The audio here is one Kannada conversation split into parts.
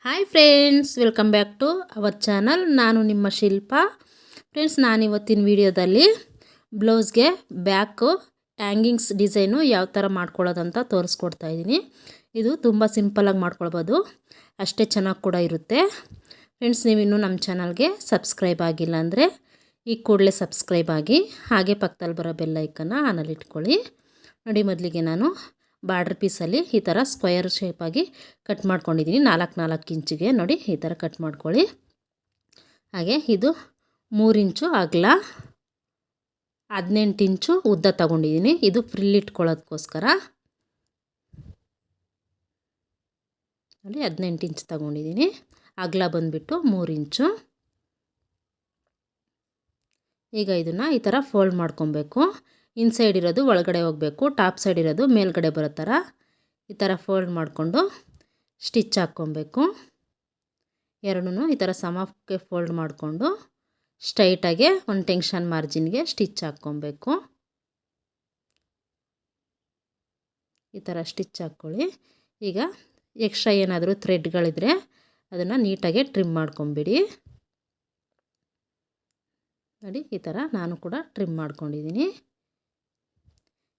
Hi friends, welcome back to our channel. ನಾನು ನಿಮ್ಮ ಶಿಲ್ಪ. ಫ್ರೆಂಡ್ಸ್, ನಾನಿವತ್ತಿನ ವಿಡಿಯೋದಲ್ಲಿ ಬ್ಲೌಸ್ಗೆ ಬ್ಯಾಕು ಹ್ಯಾಂಗಿಂಗ್ಸ್ ಡಿಸೈನು ಯಾವ ಥರ ಮಾಡ್ಕೊಳ್ಳೋದಂತ ತೋರಿಸ್ಕೊಡ್ತಾ ಇದ್ದೀನಿ. ಇದು ತುಂಬ ಸಿಂಪಲಾಗಿ ಮಾಡ್ಕೊಳ್ಬೋದು, ಅಷ್ಟೇ ಚೆನ್ನಾಗಿ ಕೂಡ ಇರುತ್ತೆ. ಫ್ರೆಂಡ್ಸ್, ನೀವಿನ್ನೂ ನಮ್ಮ ಚಾನಲ್ಗೆ ಸಬ್ಸ್ಕ್ರೈಬ್ ಆಗಿಲ್ಲ ಅಂದರೆ ಈ ಕೂಡಲೇ ಸಬ್ಸ್ಕ್ರೈಬ್ ಆಗಿ, ಹಾಗೆ ಪಕ್ಕದಲ್ಲಿ ಬರೋ ಬೆಲ್ ಐಕನ್ನ ಆನಲ್ಲಿ ಇಟ್ಕೊಳ್ಳಿ. ನೋಡಿ, ಮೊದಲಿಗೆ ನಾನು ಬಾರ್ಡ್ರ್ ಪೀಸಲ್ಲಿ ಈ ಥರ ಸ್ಕ್ವೇರ್ ಶೇಪಾಗಿ ಕಟ್ ಮಾಡ್ಕೊಂಡಿದ್ದೀನಿ. 4 ಇಂಚಿಗೆ ನೋಡಿ ಈ ಥರ ಕಟ್ ಮಾಡ್ಕೊಳ್ಳಿ. ಹಾಗೆ ಇದು 3 ಇಂಚು ಅಗಲ, 18 ಇಂಚು ಉದ್ದ ತಗೊಂಡಿದ್ದೀನಿ. ಇದು ಫ್ರಿಲ್ ಇಟ್ಕೊಳ್ಳೋದಕ್ಕೋಸ್ಕರ ನೋಡಿ 18 ಇಂಚು ತಗೊಂಡಿದ್ದೀನಿ. ಅಗಲ ಬಂದುಬಿಟ್ಟು 3 ಇಂಚು. ಈಗ ಇದನ್ನು ಈ ಥರ ಫೋಲ್ಡ್ ಮಾಡ್ಕೊಬೇಕು. ಇನ್ಸೈಡ್ ಇರೋದು ಒಳಗಡೆ ಹೋಗಬೇಕು, ಟಾಪ್ ಸೈಡ್ ಇರೋದು ಮೇಲ್ಗಡೆ ಬರೋ ಥರ ಈ ಥರ ಫೋಲ್ಡ್ ಮಾಡಿಕೊಂಡು ಸ್ಟಿಚ್ ಹಾಕ್ಕೊಬೇಕು. ಎರಡೂ ಈ ಥರ ಸಮಕ್ಕೆ ಫೋಲ್ಡ್ ಮಾಡಿಕೊಂಡು ಸ್ಟ್ರೈಟಾಗೆ ಒಂದು ಟೆನ್ಷನ್ ಮಾರ್ಜಿನ್ಗೆ ಸ್ಟಿಚ್ ಹಾಕ್ಕೊಬೇಕು. ಈ ಥರ ಸ್ಟಿಚ್ ಹಾಕ್ಕೊಳ್ಳಿ. ಈಗ ಎಕ್ಸ್ಟ್ರಾ ಏನಾದರೂ ಥ್ರೆಡ್ಗಳಿದ್ರೆ ಅದನ್ನು ನೀಟಾಗೆ ಟ್ರಿಮ್ ಮಾಡ್ಕೊಂಬಿಡಿ. ನೋಡಿ, ಈ ಥರ ನಾನು ಕೂಡ ಟ್ರಿಮ್ ಮಾಡ್ಕೊಂಡಿದ್ದೀನಿ.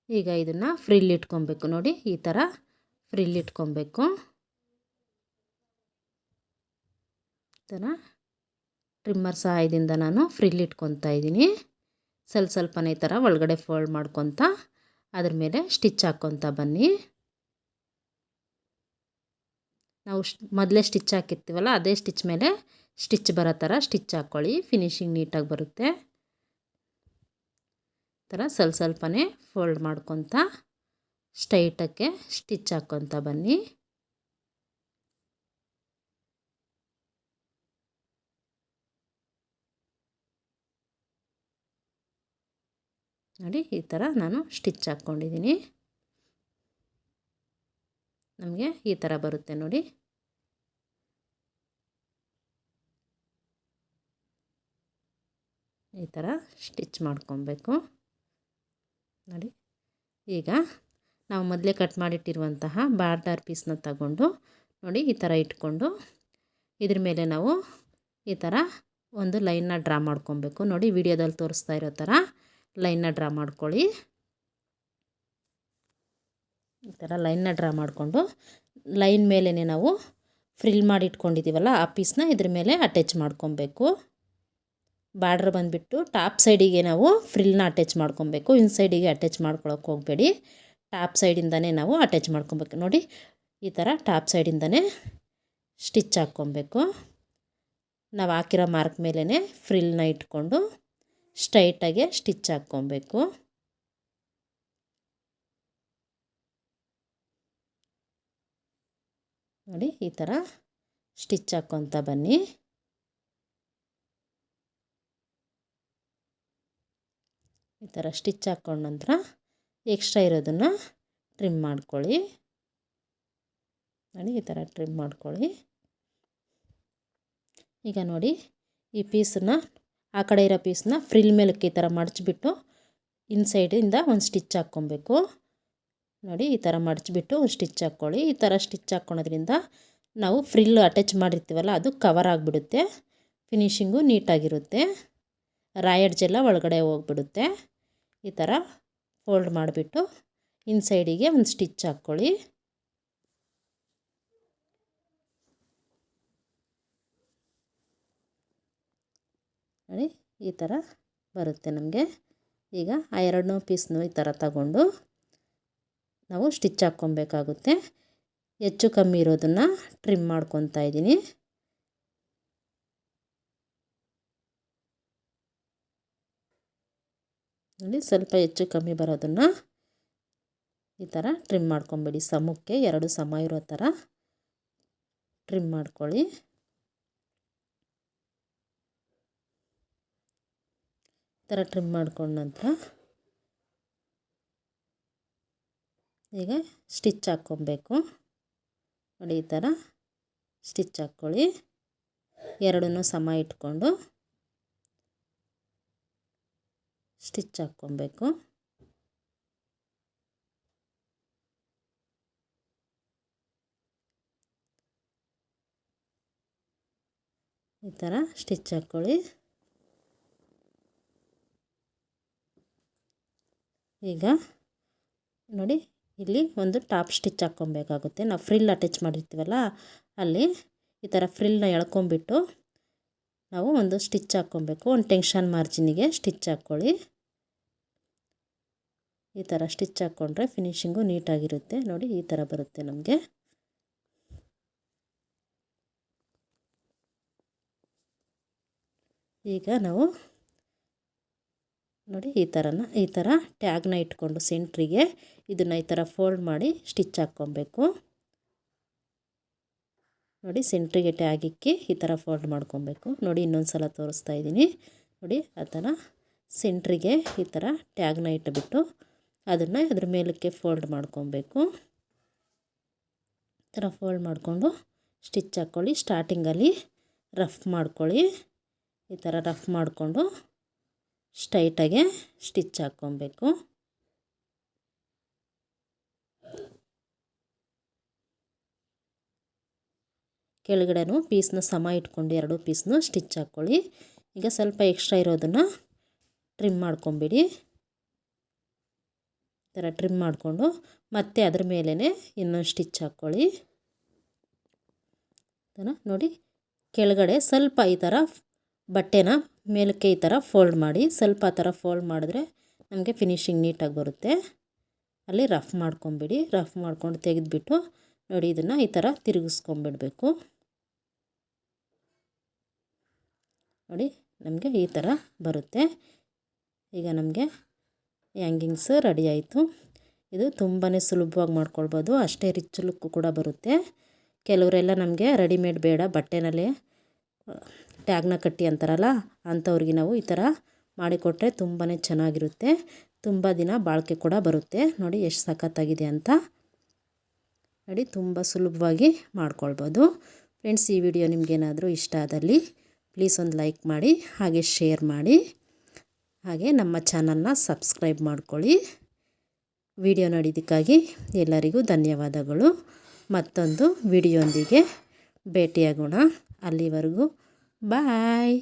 ಈಗ ಇದನ್ನು ಫ್ರಿಲ್ ಇಟ್ಕೊಬೇಕು. ನೋಡಿ, ಈ ಥರ ಫ್ರಿಲ್ ಇಟ್ಕೊಬೇಕು. ಈ ಥರ ಟ್ರಿಮ್ಮರ್ ಸಹಾಯದಿಂದ ನಾನು ಫ್ರಿಲ್ ಇಟ್ಕೊತಾ ಇದ್ದೀನಿ. ಸ್ವಲ್ಪನೇ ಈ ಥರ ಒಳಗಡೆ ಫೋಲ್ಡ್ ಮಾಡ್ಕೊತ ಅದ್ರ ಮೇಲೆ ಸ್ಟಿಚ್ ಹಾಕ್ಕೊತ ಬನ್ನಿ. ನಾವು ಮೊದಲೇ ಸ್ಟಿಚ್ ಹಾಕಿರ್ತೀವಲ್ಲ, ಅದೇ ಸ್ಟಿಚ್ ಮೇಲೆ ಸ್ಟಿಚ್ ಬರೋ ಥರ ಸ್ಟಿಚ್ ಹಾಕ್ಕೊಳ್ಳಿ. ಫಿನಿಶಿಂಗ್ ನೀಟಾಗಿ ಬರುತ್ತೆ. ಈ ಥರ ಸ್ವಲ್ಪನೇ ಫೋಲ್ಡ್ ಮಾಡ್ಕೊತ ಸ್ಟ್ರೈಟಕ್ಕೆ ಸ್ಟಿಚ್ ಹಾಕ್ಕೊತ ಬನ್ನಿ. ನೋಡಿ, ಈ ಥರ ನಾನು ಸ್ಟಿಚ್ ಹಾಕ್ಕೊಂಡಿದ್ದೀನಿ. ನಮಗೆ ಈ ಥರ ಬರುತ್ತೆ ನೋಡಿ. ಈ ಥರ ಸ್ಟಿಚ್ ಮಾಡ್ಕೊಬೇಕು. ನೋಡಿ, ಈಗ ನಾವು ಮೊದಲೇ ಕಟ್ ಮಾಡಿಟ್ಟಿರುವಂತಹ ಬಾರ್ಡರ್ ಪೀಸ್ನ ತಗೊಂಡು ನೋಡಿ ಈ ಥರ ಇಟ್ಕೊಂಡು ಇದ್ರ ಮೇಲೆ ನಾವು ಈ ಥರ ಒಂದು ಲೈನ್ನ ಡ್ರಾ ಮಾಡ್ಕೊಬೇಕು. ನೋಡಿ, ವಿಡಿಯೋದಲ್ಲಿ ತೋರಿಸ್ತಾ ಇರೋ ಥರ ಲೈನ್ನ ಡ್ರಾ ಮಾಡ್ಕೊಳ್ಳಿ. ಈ ಥರ ಲೈನ್ನ ಡ್ರಾ ಮಾಡಿಕೊಂಡು ಲೈನ್ ಮೇಲೇ ನಾವು ಫ್ರಿಲ್ ಮಾಡಿ ಇಟ್ಕೊಂಡಿದ್ದೀವಲ್ಲ ಆ ಪೀಸ್ನ ಇದ್ರ ಮೇಲೆ ಅಟ್ಯಾಚ್ ಮಾಡ್ಕೊಬೇಕು. ಬಾರ್ಡ್ರ್ ಬಂದುಬಿಟ್ಟು ಟಾಪ್ ಸೈಡಿಗೆ ನಾವು ಫ್ರಿಲ್ನ ಅಟ್ಯಾಚ್ ಮಾಡ್ಕೊಬೇಕು. ಇನ್ಸೈಡಿಗೆ ಅಟ್ಯಾಚ್ ಮಾಡ್ಕೊಳಕ್ಕೆ ಹೋಗಬೇಡಿ, ಟಾಪ್ ಸೈಡಿಂದನೇ ನಾವು ಅಟ್ಯಾಚ್ ಮಾಡ್ಕೊಬೇಕು. ನೋಡಿ, ಈ ಥರ ಟಾಪ್ ಸೈಡಿಂದನೇ ಸ್ಟಿಚ್ ಹಾಕ್ಕೊಬೇಕು. ನಾವು ಹಾಕಿರೋ ಮಾರ್ಕ್ ಮೇಲೇ ಫ್ರಿಲ್ನ ಇಟ್ಕೊಂಡು ಸ್ಟ್ರೈಟಾಗೆ ಸ್ಟಿಚ್ ಹಾಕ್ಕೊಬೇಕು. ನೋಡಿ, ಈ ಥರ ಸ್ಟಿಚ್ ಹಾಕ್ಕೊತ ಬನ್ನಿ. ಈ ಥರ ಸ್ಟಿಚ್ ಹಾಕ್ಕೊಂಡ ನಂತರ ಎಕ್ಸ್ಟ್ರಾ ಇರೋದನ್ನು ಟ್ರಿಮ್ ಮಾಡ್ಕೊಳ್ಳಿ. ನೋಡಿ, ಈ ಥರ ಟ್ರಿಮ್ ಮಾಡ್ಕೊಳ್ಳಿ. ಈಗ ನೋಡಿ, ಈ ಪೀಸನ್ನ ಆ ಕಡೆ ಇರೋ ಪೀಸನ್ನ ಫ್ರಿಲ್ ಮೇಲಕ್ಕೆ ಈ ಥರ ಮಡಚಿಬಿಟ್ಟು ಇನ್ಸೈಡಿಂದ ಒಂದು ಸ್ಟಿಚ್ ಹಾಕ್ಕೊಬೇಕು. ನೋಡಿ, ಈ ಥರ ಮಡಚಿಬಿಟ್ಟು ಒಂದು ಸ್ಟಿಚ್ ಹಾಕ್ಕೊಳ್ಳಿ. ಈ ಥರ ಸ್ಟಿಚ್ ಹಾಕ್ಕೊಳೋದ್ರಿಂದ ನಾವು ಫ್ರಿಲ್ ಅಟ್ಯಾಚ್ ಮಾಡಿರ್ತೀವಲ್ಲ ಅದು ಕವರ್ ಆಗಿಬಿಡುತ್ತೆ. ಫಿನಿಶಿಂಗು ನೀಟಾಗಿರುತ್ತೆ. ರಾಯಡ್ಜೆಲ್ಲ ಒಳಗಡೆ ಹೋಗ್ಬಿಡುತ್ತೆ. ಈ ಥರ ಫೋಲ್ಡ್ ಮಾಡಿಬಿಟ್ಟು ಇನ್ಸೈಡಿಗೆ ಒಂದು ಸ್ಟಿಚ್ ಹಾಕ್ಕೊಳ್ಳಿ. ನೋಡಿ, ಈ ಥರ ಬರುತ್ತೆ ನಮಗೆ. ಈಗ ಆ ಎರಡನ್ನೂ ಪೀಸ್ನು ಈ ಥರ ತಗೊಂಡು ನಾವು ಸ್ಟಿಚ್ ಹಾಕ್ಕೊಬೇಕಾಗುತ್ತೆ. ಹೆಚ್ಚು ಕಮ್ಮಿ ಇರೋದನ್ನು ಟ್ರಿಮ್ ಮಾಡ್ಕೊತಾ ಇದ್ದೀನಿ. ನೋಡಿ, ಸ್ವಲ್ಪ ಹೆಚ್ಚು ಕಮ್ಮಿ ಬರೋದನ್ನು ಈ ಥರ ಟ್ರಿಮ್ ಮಾಡ್ಕೊಂಬಿಡಿ. ಸಮಕ್ಕೆ ಎರಡು ಸಮ ಇರೋ ಥರ ಟ್ರಿಮ್ ಮಾಡ್ಕೊಳ್ಳಿ. ಈ ಥರ ಟ್ರಿಮ್ ಮಾಡ್ಕೊಂಡ ನಂತರ ಈಗ ಸ್ಟಿಚ್ ಹಾಕ್ಕೊಬೇಕು. ನೋಡಿ, ಈ ಥರ ಸ್ಟಿಚ್ ಹಾಕ್ಕೊಳ್ಳಿ. ಎರಡನ್ನೂ ಸಮ ಇಟ್ಕೊಂಡು ಸ್ಟಿಚ್ ಹಾಕ್ಕೊಬೇಕು. ಈ ಥರ ಸ್ಟಿಚ್ ಹಾಕ್ಕೊಳ್ಳಿ. ಈಗ ನೋಡಿ ಇಲ್ಲಿ ಒಂದು ಟಾಪ್ ಸ್ಟಿಚ್ ಹಾಕ್ಕೊಬೇಕಾಗುತ್ತೆ. ನಾವು ಫ್ರಿಲ್ ಅಟ್ಯಾಚ್ ಮಾಡಿರ್ತೀವಲ್ಲ ಅಲ್ಲಿ ಈ ಥರ ಫ್ರಿಲ್ನ ಎಳ್ಕೊಂಬಿಟ್ಟು ನಾವು ಒಂದು ಸ್ಟಿಚ್ ಹಾಕ್ಕೊಬೇಕು. ಒಂದು ಟೆನ್ಷನ್ ಮಾರ್ಜಿನಿಗೆ ಸ್ಟಿಚ್ ಹಾಕ್ಕೊಳ್ಳಿ. ಈ ಥರ ಸ್ಟಿಚ್ ಹಾಕ್ಕೊಂಡ್ರೆ ಫಿನಿಶಿಂಗು ನೀಟಾಗಿರುತ್ತೆ. ನೋಡಿ ಈ ಥರ ಬರುತ್ತೆ ನಮಗೆ. ಈಗ ನಾವು ನೋಡಿ ಈ ಥರ ಟ್ಯಾಗ್ನ ಇಟ್ಕೊಂಡು ಸೆಂಟ್ರಿಗೆ ಇದನ್ನು ಈ ಥರ ಫೋಲ್ಡ್ ಮಾಡಿ ಸ್ಟಿಚ್ ಹಾಕ್ಕೊಬೇಕು. ನೋಡಿ ಸೆಂಟ್ರಿಗೆ ಟ್ಯಾಗ್ ಇಕ್ಕಿ ಈ ಥರ ಫೋಲ್ಡ್ ಮಾಡ್ಕೊಬೇಕು. ನೋಡಿ ಇನ್ನೊಂದು ಸಲ ತೋರಿಸ್ತಾ ಇದ್ದೀನಿ. ನೋಡಿ ಆ ಥರ ಸೆಂಟ್ರಿಗೆ ಈ ಥರ ಟ್ಯಾಗ್ನ ಇಟ್ಟುಬಿಟ್ಟು ಅದನ್ನು ಅದ್ರ ಮೇಲಕ್ಕೆ ಫೋಲ್ಡ್ ಮಾಡ್ಕೊಬೇಕು. ಈ ಥರ ಫೋಲ್ಡ್ ಮಾಡಿಕೊಂಡು ಸ್ಟಿಚ್ ಹಾಕ್ಕೊಳ್ಳಿ. ಸ್ಟಾರ್ಟಿಂಗಲ್ಲಿ ರಫ್ ಮಾಡ್ಕೊಳ್ಳಿ. ಈ ಥರ ರಫ್ ಮಾಡಿಕೊಂಡು ಸ್ಟ್ರೈಟಾಗೆ ಸ್ಟಿಚ್ ಹಾಕ್ಕೊಬೇಕು. ಕೆಳಗಡೆನೂ ಪೀಸ್ನ ಸಮ ಇಟ್ಕೊಂಡು 2 ಪೀಸ್ನು ಸ್ಟಿಚ್ ಹಾಕ್ಕೊಳ್ಳಿ. ಈಗ ಸ್ವಲ್ಪ ಎಕ್ಸ್ಟ್ರಾ ಇರೋದನ್ನು ಟ್ರಿಮ್ ಮಾಡ್ಕೊಂಬಿಡಿ. ಈ ಥರ ಟ್ರಿಮ್ ಮಾಡಿಕೊಂಡು ಮತ್ತೆ ಅದ್ರ ಮೇಲೇ ಇನ್ನೊಂದು ಸ್ಟಿಚ್ ಹಾಕ್ಕೊಳ್ಳಿ. ನೋಡಿ ಕೆಳಗಡೆ ಸ್ವಲ್ಪ ಈ ಥರ ಬಟ್ಟೆನ ಮೇಲಕ್ಕೆ ಈ ಥರ ಫೋಲ್ಡ್ ಮಾಡಿ. ಸ್ವಲ್ಪ ಆ ಥರ ಫೋಲ್ಡ್ ಮಾಡಿದ್ರೆ ನಮಗೆ ಫಿನಿಶಿಂಗ್ ನೀಟಾಗಿ ಬರುತ್ತೆ. ಅಲ್ಲಿ ರಫ್ ಮಾಡ್ಕೊಂಬಿಡಿ. ರಫ್ ಮಾಡ್ಕೊಂಡು ತೆಗೆದುಬಿಟ್ಟು ನೋಡಿ ಇದನ್ನು ಈ ಥರ ತಿರುಗಿಸ್ಕೊಂಬಿಡಬೇಕು. ನೋಡಿ ನಮಗೆ ಈ ಥರ ಬರುತ್ತೆ. ಈಗ ನಮಗೆ ಹ್ಯಾಂಗಿಂಗ್ಸ್ ರೆಡಿ ಆಯಿತು. ಇದು ತುಂಬಾ ಸುಲಭವಾಗಿ ಮಾಡ್ಕೊಳ್ಬೋದು. ಅಷ್ಟೇ ರಿಚ್ ಲುಕ್ಕು ಕೂಡ ಬರುತ್ತೆ. ಕೆಲವರೆಲ್ಲ ನಮಗೆ ರೆಡಿಮೇಡ್ ಬೇಡ ಬಟ್ಟೆನಲ್ಲೇ ಟ್ಯಾಗ್ನ ಕಟ್ಟಿ ಅಂತಾರಲ್ಲ ಅಂಥವ್ರಿಗೆ ನಾವು ಈ ಥರ ಮಾಡಿಕೊಟ್ರೆ ತುಂಬಾ ಚೆನ್ನಾಗಿರುತ್ತೆ. ತುಂಬ ದಿನ ಬಾಳಿಕೆ ಕೂಡ ಬರುತ್ತೆ. ನೋಡಿ ಎಷ್ಟು ಸಖತ್ತಾಗಿದೆ ಅಂತ. ನೋಡಿ ತುಂಬ ಸುಲಭವಾಗಿ ಮಾಡ್ಕೊಳ್ಬೋದು. ಫ್ರೆಂಡ್ಸ್ ಈ ವಿಡಿಯೋ ನಿಮಗೇನಾದರೂ ಇಷ್ಟ ಆದಲ್ಲಿ ಪ್ಲೀಸ್ ಒಂದು ಲೈಕ್ ಮಾಡಿ, ಹಾಗೆ ಶೇರ್ ಮಾಡಿ, ಹಾಗೆ ನಮ್ಮ ಚಾನಲ್ನ ಸಬ್ಸ್ಕ್ರೈಬ್ ಮಾಡ್ಕೊಳ್ಳಿ. ವಿಡಿಯೋ ನೋಡಿದ್ದಕ್ಕಾಗಿ ಎಲ್ಲರಿಗೂ ಧನ್ಯವಾದಗಳು. ಮತ್ತೊಂದು ವಿಡಿಯೋಂದಿಗೆ ಭೇಟಿಯಾಗೋಣ. ಅಲ್ಲಿವರೆಗೂ ಬಾಯ್.